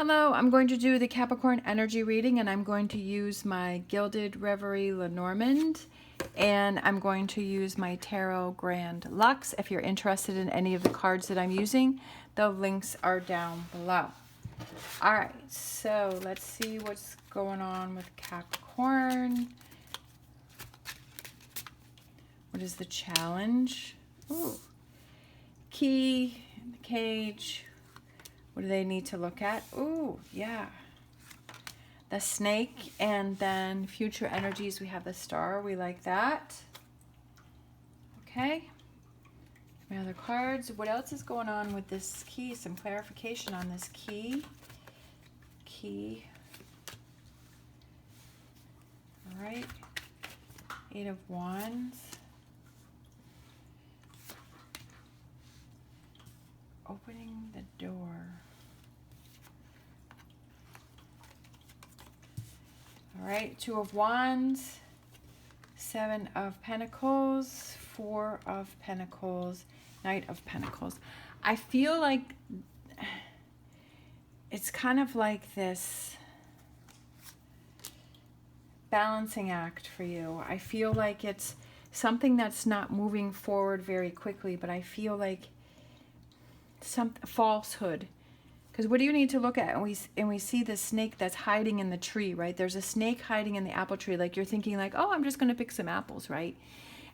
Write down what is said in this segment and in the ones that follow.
Hello, I'm going to do the Capricorn energy reading, and I'm going to use my Gilded Reverie Lenormand, and I'm going to use my Tarot Grand Luxe. If you're interested in any of the cards that I'm using, the links are down below. All right, so let's see what's going on with Capricorn. What is the challenge? Ooh. Key, the cage. What do they need to look at? Ooh, yeah. The snake, and then future energies, we have the star. We like that. Okay. My other cards. What else is going on with this key? Some clarification on this key. Key. All right. 8 of Wands. Opening the door. All right, 2 of Wands, 7 of Pentacles, 4 of Pentacles, Knight of Pentacles. I feel like it's kind of like this balancing act for you. I feel like it's something that's not moving forward very quickly, but I feel like some falsehood. Because what do you need to look at? And we see the snake that's hiding in the tree, right? There's a snake hiding in the apple tree. Like you're thinking like, oh, I'm just going to pick some apples, right?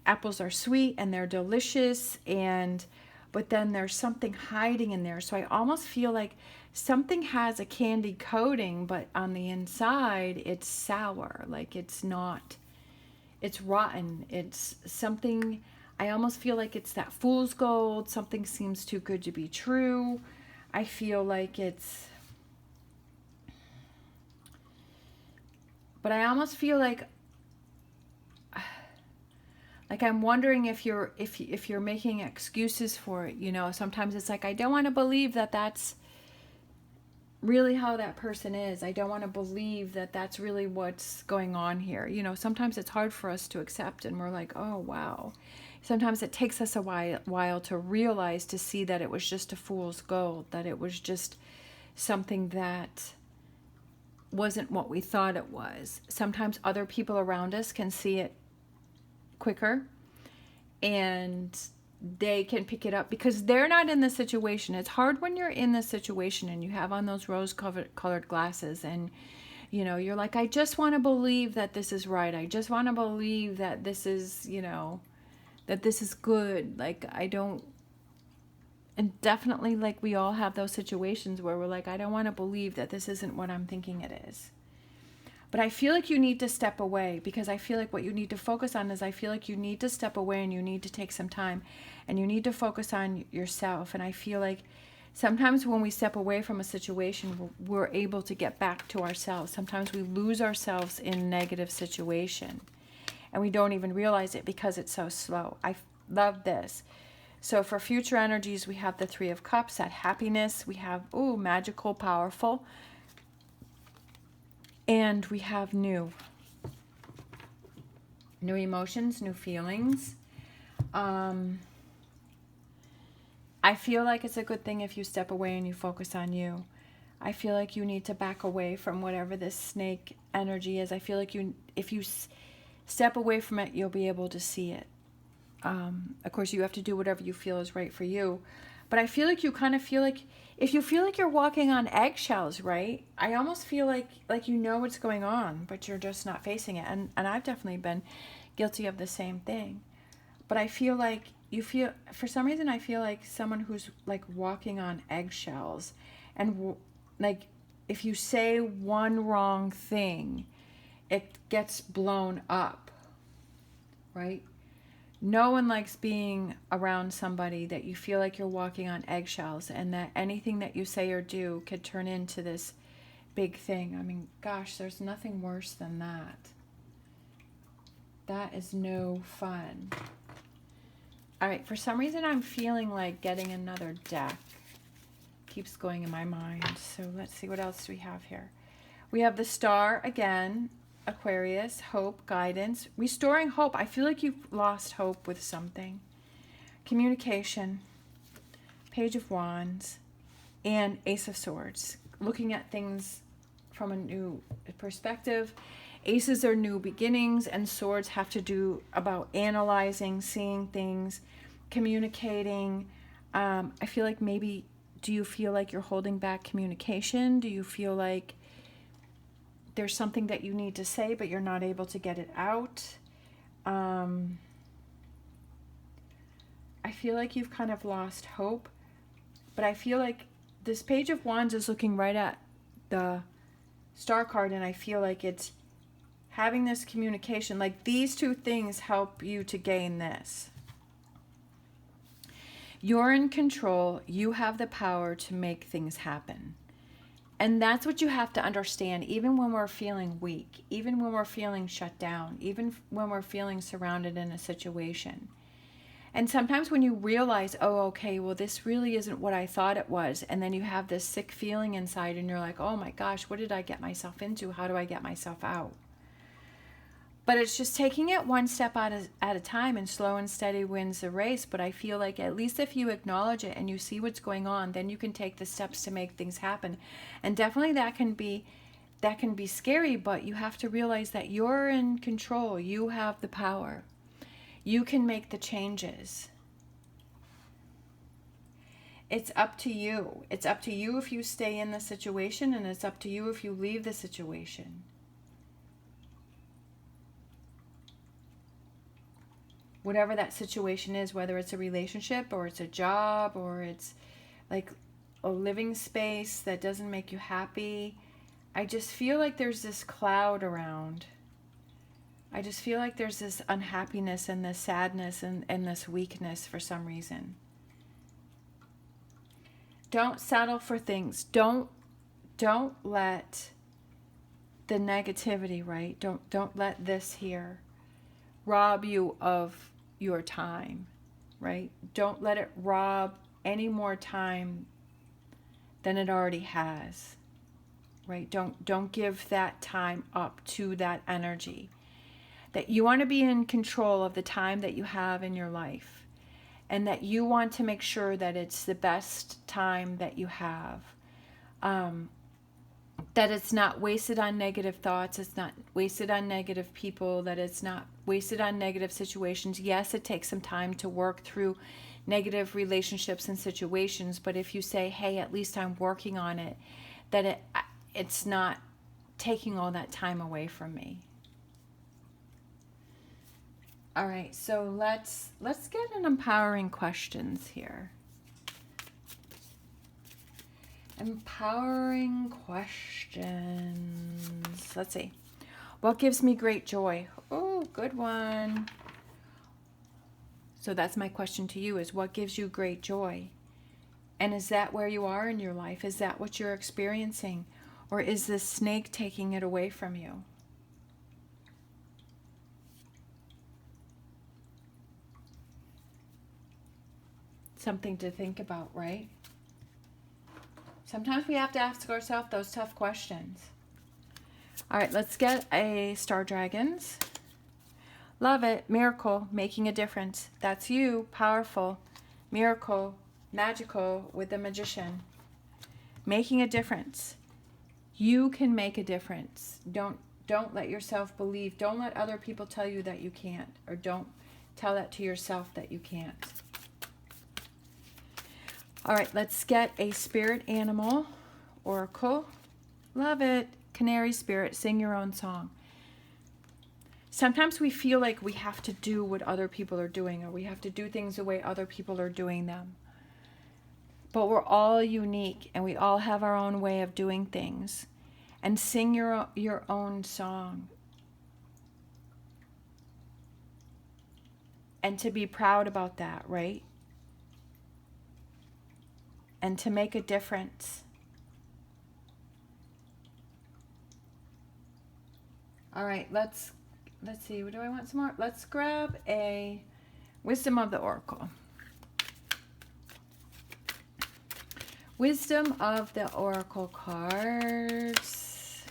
Apples are sweet and they're delicious, but then there's something hiding in there. So I almost feel like something has a candy coating, but on the inside it's sour. Like it's not, it's rotten. It's something, I almost feel like it's that fool's gold. Something seems too good to be true. I feel like it's, but I almost feel like I'm wondering if you're making excuses for it. You know, sometimes it's like, I don't want to believe that that's really how that person is. I don't want to believe that that's really what's going on here. You know, sometimes it's hard for us to accept, and we're like, oh, wow. Sometimes it takes us a while to realize, to see that it was just a fool's gold, that it was just something that wasn't what we thought it was. Sometimes other people around us can see it quicker, and they can pick it up because they're not in the situation. It's hard when you're in the situation and you have on those rose-colored glasses, and you know, you're like, I just want to believe that this is right. I just want to believe that this is, you know, that this is good. Like, I don't, and definitely, like, we all have those situations where we're like, I don't want to believe that this isn't what I'm thinking it is. But I feel like you need to step away, because I feel like what you need to focus on is, I feel like you need to step away and you need to take some time and you need to focus on yourself. And I feel like sometimes when we step away from a situation, we're able to get back to ourselves. Sometimes we lose ourselves in a negative situation, and we don't even realize it because it's so slow. I love this. So for future energies, we have the 3 of Cups, that happiness. We have, ooh, magical, powerful. And we have new emotions, new feelings. I feel like it's a good thing if you step away and you focus on you. I feel like you need to back away from whatever this snake energy is. I feel like if you step away from it, you'll be able to see it. Of course, you have to do whatever you feel is right for you. But I feel like you kind of feel like, if you feel like you're walking on eggshells, right? I almost feel like you know what's going on, but you're just not facing it. And I've definitely been guilty of the same thing. But I feel like for some reason, I feel like someone who's like walking on eggshells. And like, if you say one wrong thing, it gets blown up, right? No one likes being around somebody that you feel like you're walking on eggshells, and that anything that you say or do could turn into this big thing. I mean, gosh, there's nothing worse than that. That is no fun. All right, for some reason, I'm feeling like getting another deck. Keeps going in my mind. So let's see, what else do we have here? We have the star again. Aquarius, hope, guidance, restoring hope. I feel like you've lost hope with something. Communication, Page of Wands, and Ace of Swords. looking at things from a new perspective. Aces are new beginnings, and swords have to do about analyzing, seeing things, communicating. I feel like maybe, do you feel like you're holding back communication? Do you feel like there's something that you need to say, but you're not able to get it out? I feel like you've kind of lost hope, but I feel like this Page of Wands is looking right at the Star card, and I feel like it's having this communication. Like these two things help you to gain this. You're in control. You have the power to make things happen. And that's what you have to understand, even when we're feeling weak, even when we're feeling shut down, even when we're feeling surrounded in a situation. And sometimes when you realize, oh, okay, well, this really isn't what I thought it was. And then you have this sick feeling inside and you're like, oh my gosh, what did I get myself into? How do I get myself out? But it's just taking it one step at a time, and slow and steady wins the race. But I feel like at least if you acknowledge it and you see what's going on, then you can take the steps to make things happen. And definitely that can be scary, but you have to realize that you're in control. You have the power. You can make the changes. It's up to you. It's up to you if you stay in the situation, and it's up to you if you leave the situation. Whatever that situation is, whether it's a relationship or it's a job or it's like a living space that doesn't make you happy, I just feel like there's this cloud around. I just feel like there's this unhappiness and this sadness and this weakness for some reason. Don't settle for things. Don't let the negativity, right? Don't let this here rob you of your time, right? Don't let it rob any more time than it already has, right? Don't give that time up to that energy. That you want to be in control of the time that you have in your life, and that you want to make sure that it's the best time that you have. That it's not wasted on negative thoughts, it's not wasted on negative people, that it's not wasted on negative situations. Yes, it takes some time to work through negative relationships and situations, but if you say, hey, at least I'm working on it, that it's not taking all that time away from me. All right, so let's get an empowering questions here. Empowering questions. Let's see. What gives me great joy? Oh, good one. So that's my question to you, is what gives you great joy? And is that where you are in your life? Is that what you're experiencing? Or is this snake taking it away from you? Something to think about, right? Sometimes we have to ask ourselves those tough questions. All right, let's get a Star Dragons. Love it. Miracle, making a difference. That's you. Powerful. Miracle, magical with the Magician. Making a difference. You can make a difference. Don't let yourself believe. Don't let other people tell you that you can't, or don't tell that to yourself that you can't. All right, let's get a spirit animal oracle. Love it. Canary spirit, sing your own song. Sometimes we feel like we have to do what other people are doing, or we have to do things the way other people are doing them. But we're all unique, and we all have our own way of doing things. And sing your own song. And to be proud about that, right? And to make a difference. All right, let's see. Do I want some more? Let's grab a Wisdom of the Oracle. Wisdom of the Oracle cards.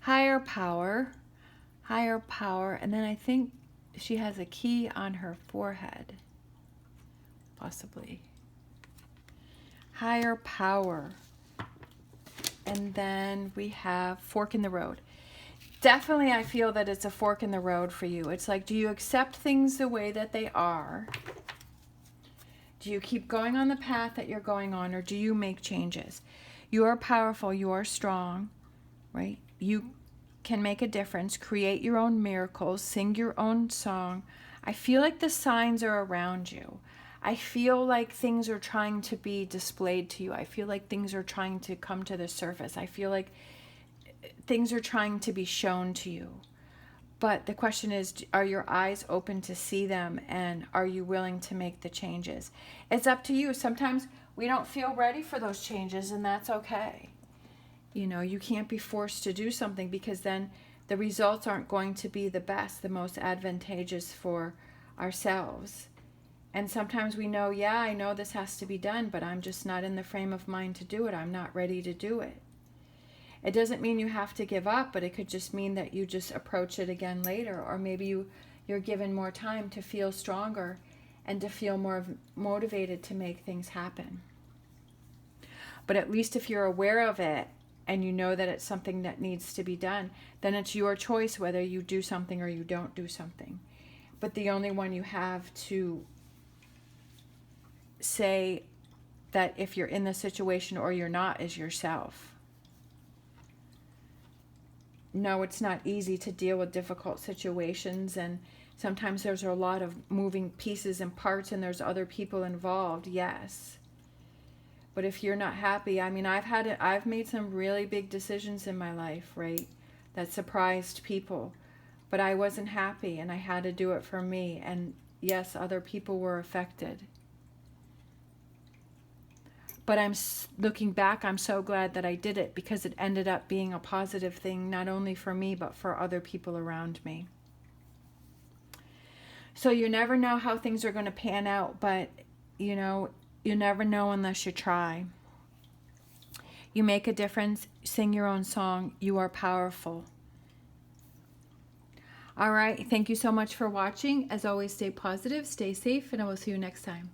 Higher power. Higher power. And then I think she has a key on her forehead. Possibly. higher power. And then we have fork in the road. Definitely, I feel that it's a fork in the road for you. It's like, do you accept things the way that they are? Do you keep going on the path that you're going on, or do you make changes? You are powerful. You are strong, right? You can make a difference, create your own miracles, sing your own song. I feel like the signs are around you. I feel like things are trying to be displayed to you. I feel like things are trying to come to the surface. I feel like things are trying to be shown to you. But the question is, are your eyes open to see them, and are you willing to make the changes? It's up to you. Sometimes we don't feel ready for those changes, and that's okay. You know, you can't be forced to do something, because then the results aren't going to be the best, the most advantageous for ourselves. And sometimes we know, yeah, I know this has to be done, but I'm just not in the frame of mind to do it. I'm not ready to do it. It doesn't mean you have to give up, but it could just mean that you just approach it again later, or maybe you're given more time to feel stronger and to feel more motivated to make things happen. But at least if you're aware of it and you know that it's something that needs to be done, then it's your choice whether you do something or you don't do something. But the only one you have to say that if you're in the situation or you're not is yourself. No, it's not easy to deal with difficult situations, and sometimes there's a lot of moving pieces and parts, and there's other people involved, yes. But if you're not happy, I mean, I've made some really big decisions in my life, right, that surprised people, but I wasn't happy, and I had to do it for me, and yes, other people were affected. But looking back, I'm so glad that I did it, because it ended up being a positive thing, not only for me, but for other people around me. So you never know how things are going to pan out, but, you know, you never know unless you try. You make a difference. Sing your own song. You are powerful. All right. Thank you so much for watching. As always, stay positive, stay safe, and I will see you next time.